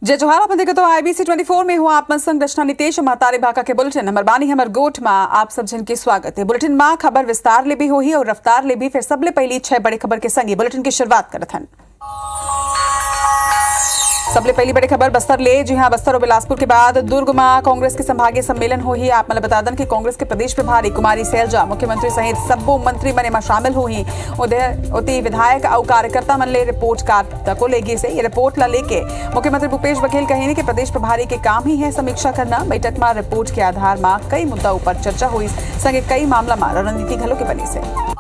जय जोहार आप देखो तो IBC 24 में हुआ आप संग रचना नितेश महतारी भाका के बुलेटिन नंबर बानी हमर गोठ में आप सब जन के स्वागत है। बुलेटिन में खबर विस्तार ले भी होही और रफ्तार ले भी। फिर सबले पहली 6 बड़े खबर के संगे बुलेटिन की शुरुआत करत हन। सबले पहली बड़ी खबर बस्तर ले। जी हां, बस्तर और बिलासपुर के बाद दुर्ग में कांग्रेस के संभागीय सम्मेलन होही। आप मतलब बता दें कि कांग्रेस के प्रदेश प्रभारी कुमारी सैलजा मुख्यमंत्री सहित सबो मंत्री मने में शामिल हुई। उदय विधायक और कार्यकर्ता मन ले रिपोर्ट कार्ड तको लेगी से ये रिपोर्ट ला लेके मुख्यमंत्री भूपेश बघेल कहे कि प्रदेश प्रभारी के काम ही है समीक्षा करना। बैठक में रिपोर्ट के आधार में कई मुद्दा ऊपर चर्चा हुई संगे कई मामला में रणनीति घलो के बनी से।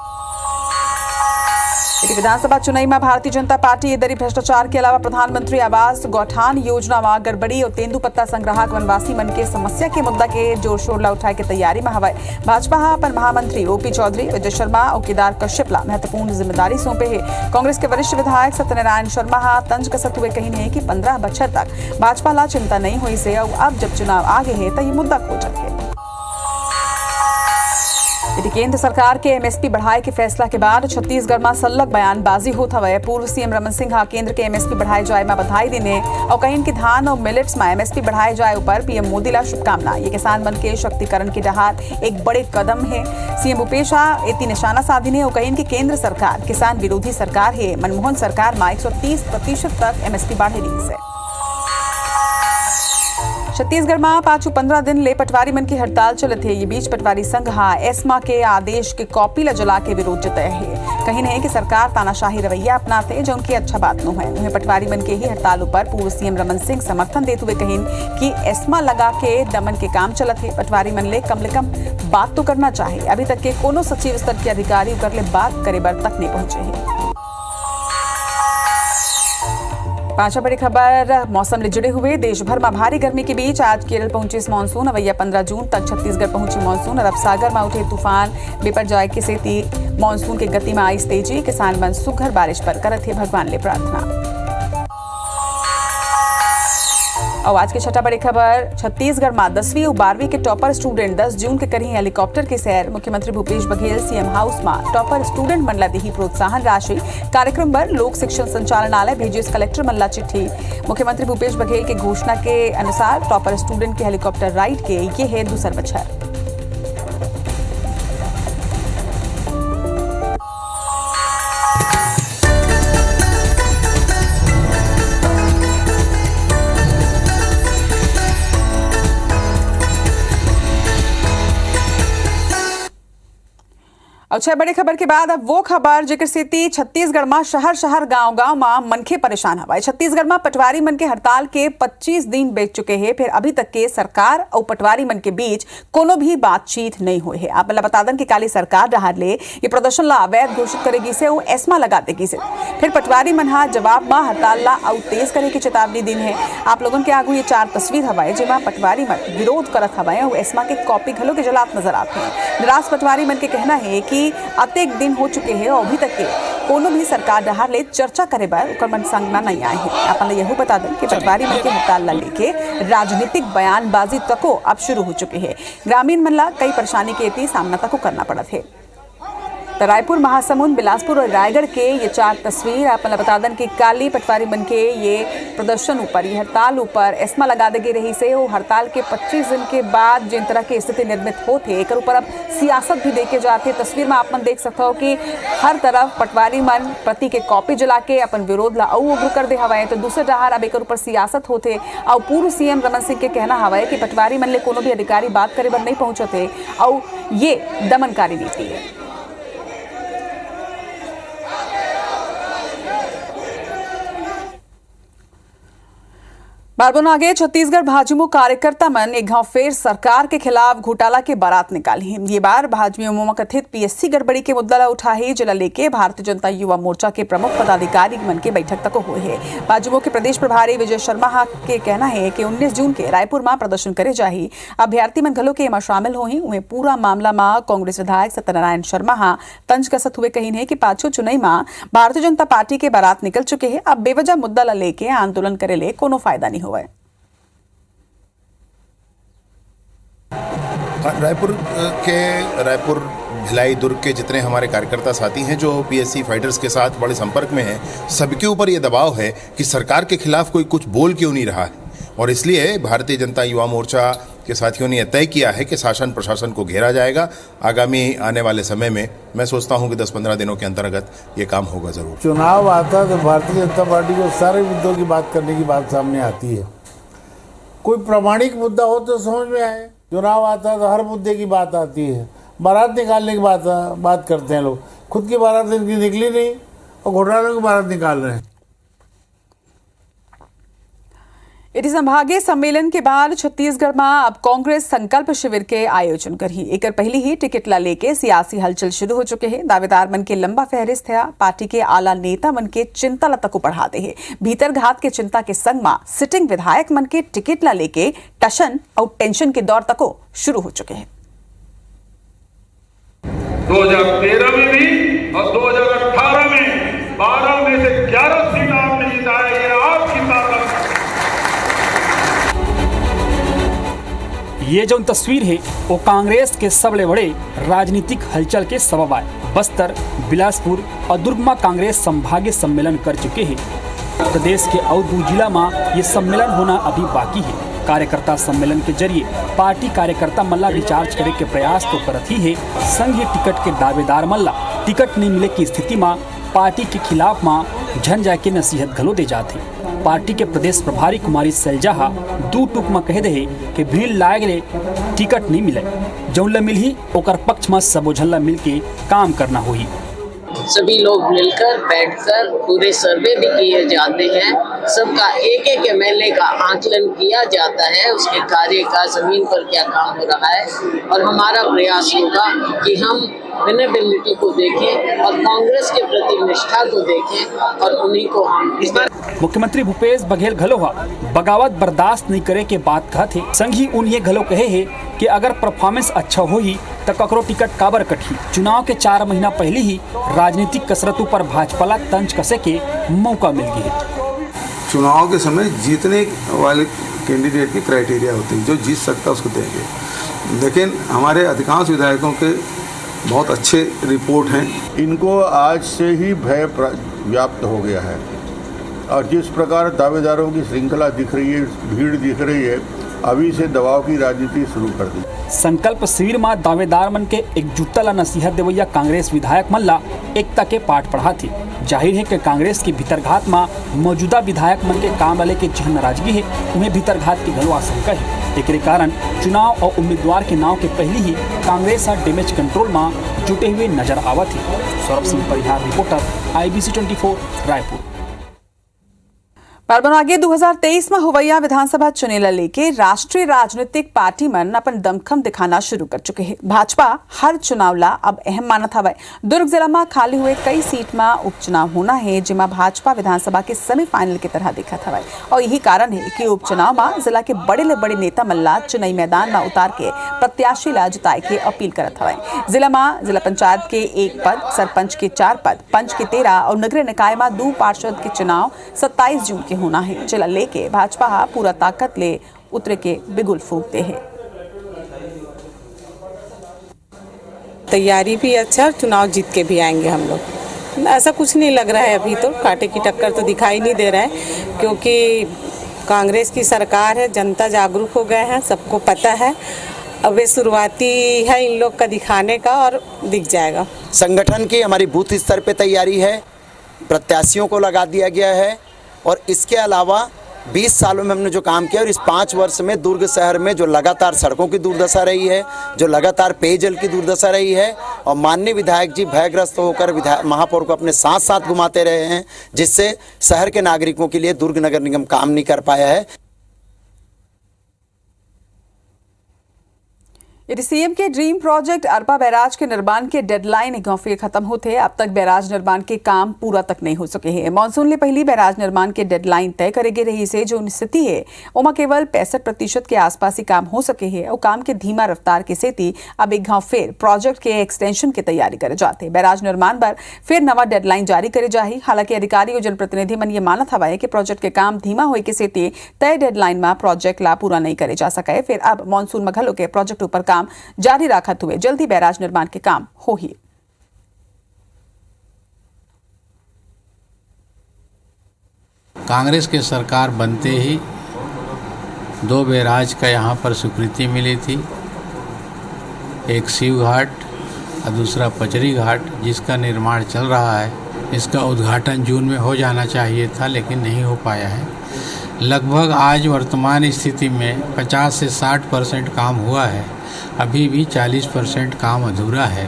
विधानसभा चुनाव में भारतीय जनता पार्टी दरी भ्रष्टाचार के अलावा प्रधानमंत्री आवास गौठान योजना में गड़बड़ी और तेंदुपत्ता संग्राहक वनवासी मन के समस्या के मुद्दा के जोर शोर ला उठाए के तैयारी में हवाए। भाजपा अपन महामंत्री OP चौधरी, विजय शर्मा और केदार कश्यप ला महत्वपूर्ण जिम्मेदारी सौंपे है। कांग्रेस के वरिष्ठ विधायक सत्यनारायण शर्मा तंज कसत हुए कही है कि 15 बछर तक भाजपा ला चिंता नहीं हुई से और अब जब चुनाव आगे है तो ये मुद्दा खोजत है। केंद्र सरकार के MSP बढ़ाए के फैसला के बाद छत्तीसगढ़ में सल्लग बयानबाजी होत हवे। पूर्व CM रमन सिंह केंद्र के MSP बढ़ाए जाए में बधाई देने और कहीं कि धान और मिलेट्स में MSP बढ़ाए जाए ऊपर PM मोदी ला शुभकामना। ये किसान मन के शक्तिकरण की डहार एक बड़े कदम है। CM भूपेश एती निशाना साधिने और कहीं कि केंद्र सरकार किसान विरोधी सरकार है। मनमोहन सरकार में 130% तक MSP बढ़े दी है। छत्तीसगढ़ में 15 दिन ले पटवारी मन की हड़ताल चलत है। ये बीच पटवारी संघ एस्मा के आदेश के कॉपी ला जला के विरोध जताया है। कहीं नहीं कि सरकार तानाशाही रवैया अपनाते जो उनकी अच्छा बात न है। उन्हें पटवारी मन के ही हड़ताल पर पूर्व CM रमन सिंह समर्थन देते हुए कहीं कि एस्मा लगा के दमन के काम चलत है। पटवारी मन ले कम बात तो करना चाहिए। अभी तक के कोनो सचिव स्तर के अधिकारी उकर ले बात करे बर तक नहीं पहुंचे है। पांचवा बड़ी खबर मौसम से जुड़े हुए। देश भर में भारी गर्मी के बीच आज केरल पहुंची मानसून। अवैया 15 जून तक छत्तीसगढ़ पहुंची मानसून। अरब सागर में उठे तूफान बेपर जाए के सेती मानसून की गति में आई तेजी। किसान मन सुघर बारिश पर करत है भगवान ले प्रार्थना। और आज की छठा बड़ी खबर छत्तीसगढ़ में 10वीं और 12वीं के टॉपर स्टूडेंट 10 जून के करी हेलीकॉप्टर के सैर। मुख्यमंत्री भूपेश बघेल CM हाउस में टॉपर स्टूडेंट मन ला दी प्रोत्साहन राशि। कार्यक्रम पर लोक शिक्षण संचालनालय भेजिस कलेक्टर मन ला चिट्ठी। मुख्यमंत्री भूपेश बघेल के घोषणा के अनुसार टॉपर स्टूडेंट के हेलीकॉप्टर राइड के ये है दूसर बछर। और 6 बड़ी खबर के बाद अब वो खबर जिक्र से छत्तीसगढ़ में शहर गांव में मनखे परेशान हवा। छत्तीसगढ़ में पटवारी मन के हड़ताल के 25 दिन बीत चुके हैं। फिर अभी तक के सरकार और पटवारी मन के बीच कोनो भी बातचीत नहीं हुई है। आप बता दें कि काली सरकार रहा ले ये प्रदर्शन ला अवैध घोषित करेगी से और एस्मा लगा देगी से। फिर पटवारी मन जवाब में हड़ताल ला और तेज करे की चेतावनी दिन है। आप लोगों के आगू ये 4 तस्वीर हवाए जिसमें पटवारी मन विरोध करत हवाए और एस्मा के कॉपी घलो के जलात नजर आते हैं। निराश पटवारी मन के कहना है कि अतेक दिन हो चुके हैं और अभी तक के कोनो भी सरकार रहा ले चर्चा करे बर ओकर मन संग नहीं आए हैं। अपन यही बता दें कि पटवारी मन के हड़ताल ला लेके राजनीतिक बयानबाजी तको अब शुरू हो चुके हैं। ग्रामीण मन ला कई परेशानी के सामना तको करना पड़त है। तो रायपुर, महासमुंद, बिलासपुर और रायगढ़ के ये 4 तस्वीर आप बता दें कि काली पटवारी मन के ये प्रदर्शन ऊपर ये हड़ताल ऊपर एस्मा लगा देगी रही से। वो हड़ताल के 25 दिन के बाद जिन तरह की स्थिति निर्मित होते एक ऊपर अब सियासत भी देखे जाते। तस्वीर में आप मन देख सकते हो कि हर तरफ पटवारी मन प्रति के कॉपी जला के अपन विरोध ला उग्र कर दे हवाए। तो दूसरे डहार अब एक ऊपर सियासत होते और पूर्व CM रमन सिंह के कहना हवाए कि पटवारी मन ले कोनो भी अधिकारी बात करे बर नहीं पहुंचते और ये दमनकारी नीति है। बारबोना आगे छत्तीसगढ़ भाजपा कार्यकर्ता मन एक गांव फिर सरकार के खिलाफ घोटाला के बारात निकाली है। ये बार भाजपा में कथित PSC गड़बड़ी के मुद्दा उठाई जिला लेके भारतीय जनता युवा मोर्चा के प्रमुख पदाधिकारी मन के बैठक तक हुए है। भाजपा के प्रदेश प्रभारी विजय शर्मा के कहना है कि 19 जून के रायपुर में प्रदर्शन करे जाही। अभ्यर्थी मन घलो के शामिल होही। उन्हें पूरा मामला में कांग्रेस विधायक सत्यनारायण शर्मा तंज कसत हुए कही है कि पाछो चुनाई में भारतीय जनता पार्टी के बारात निकल चुके हैं। अब बेवजह मुद्दा ला लेके आंदोलन करे ले कोनो फायदा नहीं हुआ है। रायपुर भिलाई दुर्ग के जितने हमारे कार्यकर्ता साथी हैं जो पीएससी फाइटर्स के साथ बड़े संपर्क में हैं, सबके ऊपर ये दबाव है कि सरकार के खिलाफ कोई कुछ बोल क्यों नहीं रहा है। और इसलिए भारतीय जनता युवा मोर्चा के साथियों ने यह तय किया है कि शासन प्रशासन को घेरा जाएगा। आगामी आने वाले समय में मैं सोचता हूं कि 10-15 दिनों के अंतर्गत ये काम होगा जरूर। चुनाव आता तो भारतीय जनता पार्टी को सारे मुद्दों की बात करने की बात सामने आती है। कोई प्रामाणिक मुद्दा हो तो समझ में आए। चुनाव आता तो हर मुद्दे की बात आती है। बारात निकालने की बात करते हैं लोग। खुद की बारात इनकी निकली नहीं और घोटालों की बारात निकाल रहे हैं। इति संभागीय सम्मेलन के बाद छत्तीसगढ़ में अब कांग्रेस संकल्प शिविर के आयोजन करही। एकर पहले ही टिकट ला लेके सियासी हलचल शुरू हो चुके हैं। दावेदार मन के लंबा फहरिस्त है। पार्टी के आला नेता मन के चिंता तक को बढ़ाते हैं। भीतर घात के चिंता के संग में सिटिंग विधायक मन के टिकट ला लेके टशन और टेंशन के दौर तक शुरू हो चुके हैं। 2013 में भी और 2018 में 12 में से 11 सीट आपने जिताई है। आपकी ताकत ये जो तस्वीर है वो कांग्रेस के सबले बड़े राजनीतिक हलचल के सबब आए। बस्तर, बिलासपुर और दुर्ग में कांग्रेस संभागीय सम्मेलन कर चुके हैं। प्रदेश के और 2 जिला में ये सम्मेलन होना अभी बाकी है। कार्यकर्ता सम्मेलन के जरिए पार्टी कार्यकर्ता मल्ला रिचार्ज करे के प्रयास तो करत ही है, संग ही टिकट के दावेदार मल्ला टिकट नहीं मिले की स्थिति में पार्टी के खिलाफ में झन जाके नसीहत घलो दे जाते। पार्टी के प्रदेश प्रभारी कुमारी सैलजा दू टूक में कह दे कि भीड़ लागे टिकट नहीं मिले, जौन ला मिलही ओकर पक्ष में सबो झल्ला मिल के काम करना होई। सभी लोग मिलकर बैठकर पूरे सर्वे भी किए जाते हैं। सबका एक एक एमएलए का आकलन किया जाता है, उसके कार्य का जमीन पर क्या काम हो रहा है। और हमारा प्रयास होगा कि हम विनेबिलिटी को देखें और कांग्रेस के प्रति निष्ठा को देखें और उन्हीं को हम इस बार। मुख्यमंत्री भूपेश बघेल घलोहा बगावत बर्दाश्त नहीं करे के बात कहते। संग ही उन्हें घलो कहे है कि अगर परफॉर्मेंस अच्छा होही तो ककरो टिकट काबर कटी। चुनाव के 4 महीना पहले ही राजनीतिक कसरतों पर भाजपा तंज कसे के मौका मिल गई है। चुनाव के समय जीतने वाले कैंडिडेट की क्राइटेरिया होती है, जो जीत सकता है उसको देंगे। लेकिन हमारे अधिकांश विधायकों के बहुत अच्छे रिपोर्ट हैं। इनको आज से ही भय व्याप्त हो गया है और जिस प्रकार दावेदारों की श्रृंखला दिख रही है, भीड़ दिख रही है, अभी से दबाव की राजनीति शुरू कर दी। संकल्प शिविर में दावेदार मन के एकजुटता ला नसीहत देवैया कांग्रेस विधायक मन ला एकता के पाठ पढ़ाते। जाहिर है कि कांग्रेस के भीतरघात में मौजूदा विधायक मन के काम वाले के जहन नाराजगी है, उन्हें भीतरघात की घलो आशंका है। एक कारण चुनाव और उम्मीदवार के नाव के पहले ही कांग्रेस डैमेज कंट्रोल में जुटे हुए नजर आवत है। Saurabh Singh Parihar, reporter IBC 24 Raipur. आगे 2023 में हुवैया विधानसभा चुनेला लेके राष्ट्रीय राजनीतिक पार्टी मन अपन दमखम दिखाना शुरू कर चुके हैं। भाजपा हर चुनाव ला अब अहम मानत हवै। दुर्ग जिला में खाली हुए कई सीट में उपचुनाव होना है, जिसमें भाजपा विधानसभा के सेमीफाइनल की तरह दिखत हवै। और यही कारण है कि उपचुनाव में जिला के बड़े ले बड़े नेता मल्ला चुनावी मैदान में उतार के प्रत्याशी ला जिताए के अपील करत हवै। जिला में जिला पंचायत के 1 पद, सरपंच के 4 पद, पंच के 13 और नगरीय निकाय में 2 पार्षद के चुनाव 27 जून के होना है। जिला लेके भाजपा पूरा ताकत ले उतरे के बिगुल फूंकते हैं। तैयारी भी अच्छा, चुनाव जीत के भी आएंगे हम लोग। ऐसा कुछ नहीं लग रहा है अभी तो, कांटे की टक्कर तो दिखाई नहीं दे रहा है, क्योंकि कांग्रेस की सरकार है, जनता जागरूक हो गए हैं, सबको पता है। अब ये शुरुआती है इन लोग का दिखाने का और दिख जाएगा। संगठन की हमारी बूथ स्तर पे तैयारी है, प्रत्याशियों को लगा दिया गया है और इसके अलावा 20 सालों में हमने जो काम किया और इस 5 वर्ष में दुर्ग शहर में जो लगातार सड़कों की दुर्दशा रही है, जो लगातार पेयजल की दुर्दशा रही है और माननीय विधायक जी भयग्रस्त होकर महापौर को अपने साथ साथ घुमाते रहे हैं, जिससे शहर के नागरिकों के लिए दुर्ग नगर निगम काम नहीं कर पाया है। यदि सीएम के ड्रीम प्रोजेक्ट अरपा बैराज के निर्माण के डेडलाइन एक फिर खत्म होते अब तक बैराज निर्माण के काम पूरा तक नहीं हो सके हैं। मानसून ले पहली बैराज निर्माण के डेडलाइन तय करेगी रही से जो स्थिति है उमा केवल 65% के आसपास ही काम हो सके है और काम के धीमा रफ्तार के सेती अब एक फिर प्रोजेक्ट के एक्सटेंशन की तैयारी करे जाते। बैराज निर्माण पर फिर नवा डेडलाइन जारी करे जाही। हालांकि अधिकारी और जनप्रतिनिधि मन ये मानत हवा है कि प्रोजेक्ट के काम धीमा होए के सेती तय डेडलाइन में प्रोजेक्ट ला पूरा नहीं करे जा सके। फिर अब मानसून में घलो के प्रोजेक्ट ऊपर काम जारी रखते हुए जल्दी बैराज निर्माण के काम हो ही। कांग्रेस की सरकार बनते ही 2 बैराज का यहाँ पर स्वीकृति मिली थी, एक शिव घाट और दूसरा पचरी घाट, जिसका निर्माण चल रहा है। इसका उद्घाटन जून में हो जाना चाहिए था, लेकिन नहीं हो पाया है। लगभग आज वर्तमान स्थिति में 50 से 60% काम हुआ है, अभी भी 40% काम अधूरा है।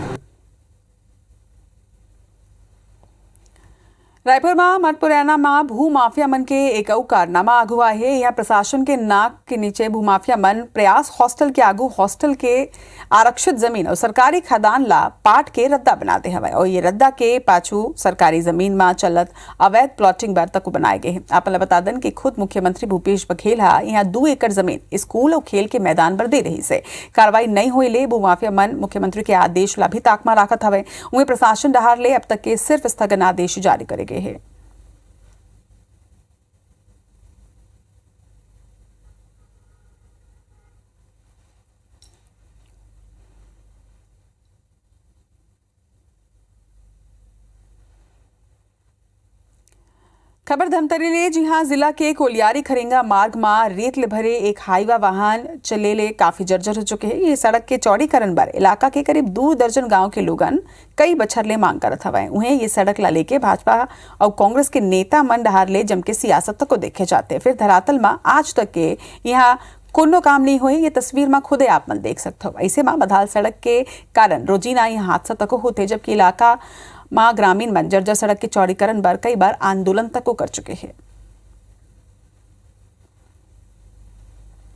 रायपुर में मटपुरैना में भूमाफिया मन के एक अउ कारनामा आगू आए है। यहाँ प्रशासन के नाक के नीचे भूमाफिया मन प्रयास हॉस्टल के आगू हॉस्टल के आरक्षित जमीन और सरकारी खदान ला पाट के रद्दा बनाते हवे और ये रद्दा के पाछू सरकारी जमीन में चलत अवैध प्लॉटिंग बर तक बनाए गए हैं। आपला बता दन कि खुद मुख्यमंत्री भूपेश बघेल यहाँ 2 एकड़ जमीन स्कूल और खेल के मैदान पर दे रही से कार्रवाई नहीं हुई ले भूमाफिया मन मुख्यमंत्री के आदेश ला भी ताक में राखत हवे। वहीं प्रशासन डहार ले अब तक के सिर्फ स्थगन आदेश जारी करे गए हैं। खबर धमतरी ले, जी हां, जिला के कोलियारी खरेंगा मार्ग में रेत ले भरे एक हाईवा वाहन चले ले काफी जर्जर हो चुके हैं। ये सड़क के चौड़ीकरण पर इलाका के करीब 2 दर्जन गांव के लोगन कई बछर ले मांग करत हवे। उन्हें ये सड़क ला लेके भाजपा और कांग्रेस के नेता मन डहार ले जम के सियासत को देखे जाते। फिर धरातल में आज तक के यहाँ कोनो काम नहीं हुए, ये तस्वीर में खुदे आप मन देख सकते हो। ऐसे में बधाल सड़क के कारण रोजीना ये हादसा तक होते, जबकि इलाका मां ग्रामीण मन जर्जर सड़क के चौड़ीकरण पर कई बार आंदोलन तक कर चुके हैं।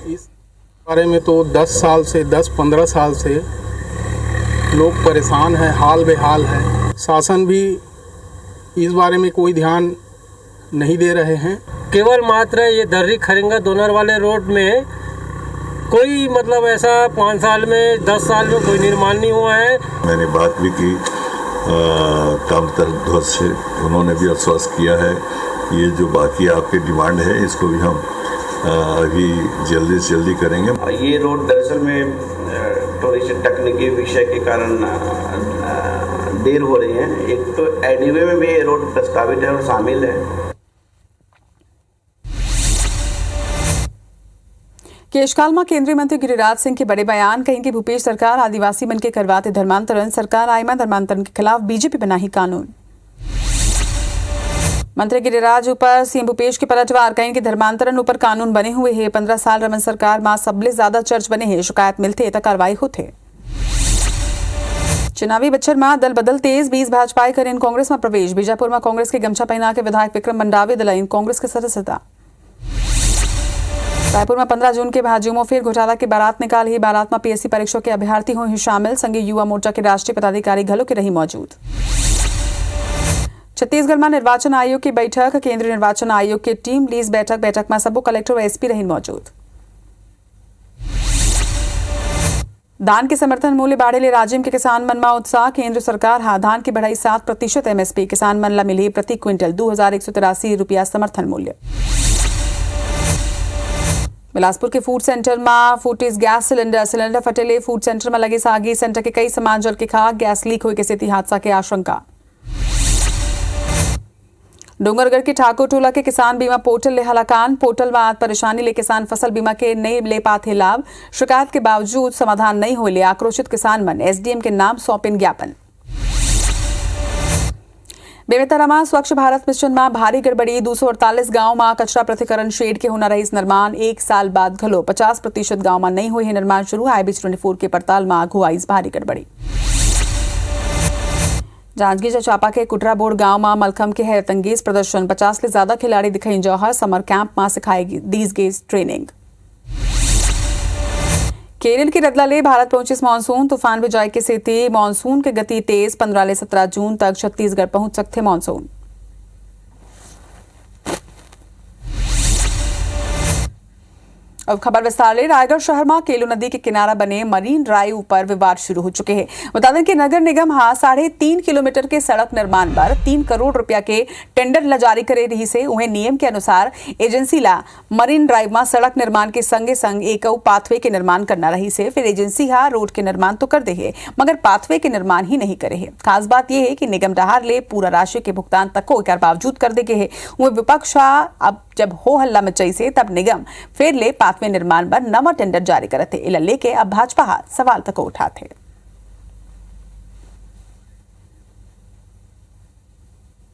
इस बारे में तो 10-15 साल से लोग परेशान हैं, हाल बेहाल है। शासन भी इस बारे में कोई ध्यान नहीं दे रहे हैं। केवल मात्र ये दर्री खरेंगा दोनर वाले रोड में कोई मतलब ऐसा 5 साल में 10 साल में कोई निर्माण नहीं हुआ है। मैंने बात भी की काम ध्वज से, उन्होंने भी आश्वस्त किया है ये जो बाकी आपके डिमांड है इसको भी हम अभी जल्दी से जल्दी करेंगे। ये रोड दरअसल में थोड़ी सी तकनीकी विषय के कारण देर हो रही है। एक तो एडीवे में भी ये रोड प्रस्तावित है और शामिल है। केशकाल में केंद्रीय मंत्री गिरिराज सिंह के बड़े बयान, कहीं कि भूपेश सरकार आदिवासी मन के करवाते धर्मांतरण, सरकार आए में धर्मांतरण के खिलाफ बीजेपी बना ही कानून। मंत्री गिरिराज ऊपर सीएम भूपेश के पलटवार, कहीं कि धर्मांतरण ऊपर कानून बने हुए हैं। 15 साल रमन सरकार में सबले ज्यादा चर्च बने हैं, शिकायत मिलते तो कार्रवाई होते। चुनावी बच्छर में दल बदल तेज, 20 भाजपा करें कांग्रेस में प्रवेश। बीजापुर में कांग्रेस के गमछा पहना के विधायक विक्रम मंडावी दिलाइन कांग्रेस के सदस्यता। रायपुर में 15 जून के भाजयुमो फिर घोटाला की बारात निकाल ही, बारात में पीएससी परीक्षा के अभ्यर्थी हुए शामिल। संघीय युवा मोर्चा के राष्ट्रीय पदाधिकारी घलों के रही मौजूद। छत्तीसगढ़ में निर्वाचन आयोग की बैठक, केंद्रीय निर्वाचन आयोग की टीम लीज बैठक में सबो कलेक्टर और एसपी रही मौजूद। धान के समर्थन मूल्य बढ़े ले राजिम के किसान मन में उत्साह, केंद्र सरकार धान की बढ़ाई 7% एमएसपी, किसान मन ला मिली प्रति क्विंटल 2183 रुपया समर्थन मूल्य। बिलासपुर के फूड सेंटर में फूटीज गैस सिलेंडर फटेले, फूड सेंटर में लगे सागी, सेंटर के कई सामान जल के खाक, गैस लीक हुई के स्थिति हादसा के आशंका। डोंगरगढ़ के ठाकुर टोला के किसान बीमा पोर्टल ले हलाकान, पोर्टल में आज परेशानी ले किसान फसल बीमा के नहीं ले पाते लाभ, शिकायत के बावजूद समाधान नहीं हुए ले आक्रोशित किसान मन एसडीएम के नाम सौंपिन ज्ञापन। बेमेतरा में स्वच्छ भारत मिशन में भारी गड़बड़ी, 248 गांव में कचरा पृथक्करण शेड के होना रही निर्माण, 1 साल बाद घलो 50% गांव में नहीं हुई है निर्माण शुरू। IBC 24 के पड़ताल में आगू आई भारी गड़बड़ी। जांजगीर चांपा के कुटरा बोर्ड गांव में मलखम के हैरतंगेज प्रदर्शन, 50 से ज्यादा खिलाड़ी दिखाई जौहर, समर कैंप में सिखाएगी दीज गेज ट्रेनिंग। केरल की रतला ले भारत पहुंची मानसून, तूफान विजय की स्थिति, मानसून की गति तेज, 15 से 17 जून तक छत्तीसगढ़ पहुंच सकते मानसून। अब खबर विस्तार ले रायगढ़ शहर में केलो नदी के किनारा बने मरीन ड्राइव पर विवाद शुरू हो चुके हैं। बता दें कि नगर निगम 3.5 किलोमीटर के सड़क निर्माण पर 3 करोड़ रुपया के टेंडर ला जारी करे रही से उन्हें नियम के अनुसार एजेंसी ला मरीन ड्राइव में सड़क निर्माण के संगे संग एक पाथवे के निर्माण करना रही से फिर एजेंसी रोड के निर्माण तो कर दे है मगर पाथवे के निर्माण ही नहीं करे है। खास बात यह है कि निगम डहार ले पूरा राशि के भुगतान तक को एक बावजूद कर दे के है। विपक्ष अब जब हो हल्ला मचाई से तब निगम फिर ले पाथवे निर्माण पर नवा टेंडर जारी करते इला लेके अब भाजपा सवाल तक उठाते।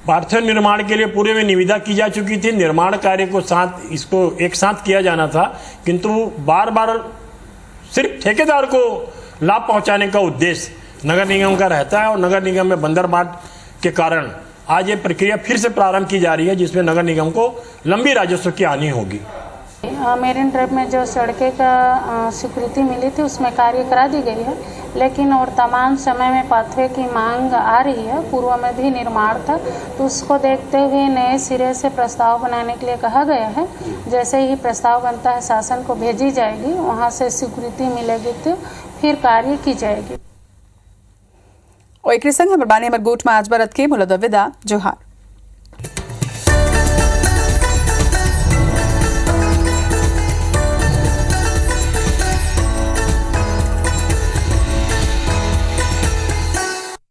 पाथवे निर्माण के लिए पूरे में निविदा की जा चुकी थी। निर्माण कार्य को इसको एक साथ किया जाना था, किंतु बार बार सिर्फ ठेकेदार को लाभ पहुंचाने का उद्देश्य नगर निगम का रहता है और नगर निगम में बंदरबाट के कारण आज ये प्रक्रिया फिर से प्रारंभ की जा रही है, जिसमें नगर निगम को लंबी राजस्व की हानि होगी। मेरिन ड्राइव में जो सड़कें का स्वीकृति मिली थी उसमें कार्य करा दी गई है, लेकिन वर्तमान समय में पाथवे की मांग आ रही है। पूर्व में भी निर्माण था तो उसको देखते हुए नए सिरे से प्रस्ताव बनाने के लिए कहा गया है। जैसे ही प्रस्ताव बनता है शासन को भेजी जाएगी, वहाँ से स्वीकृति मिलेगी तो फिर कार्य की जाएगी। और एक संग हम मरगोट में आज भारत के मुलद विदा जोहार।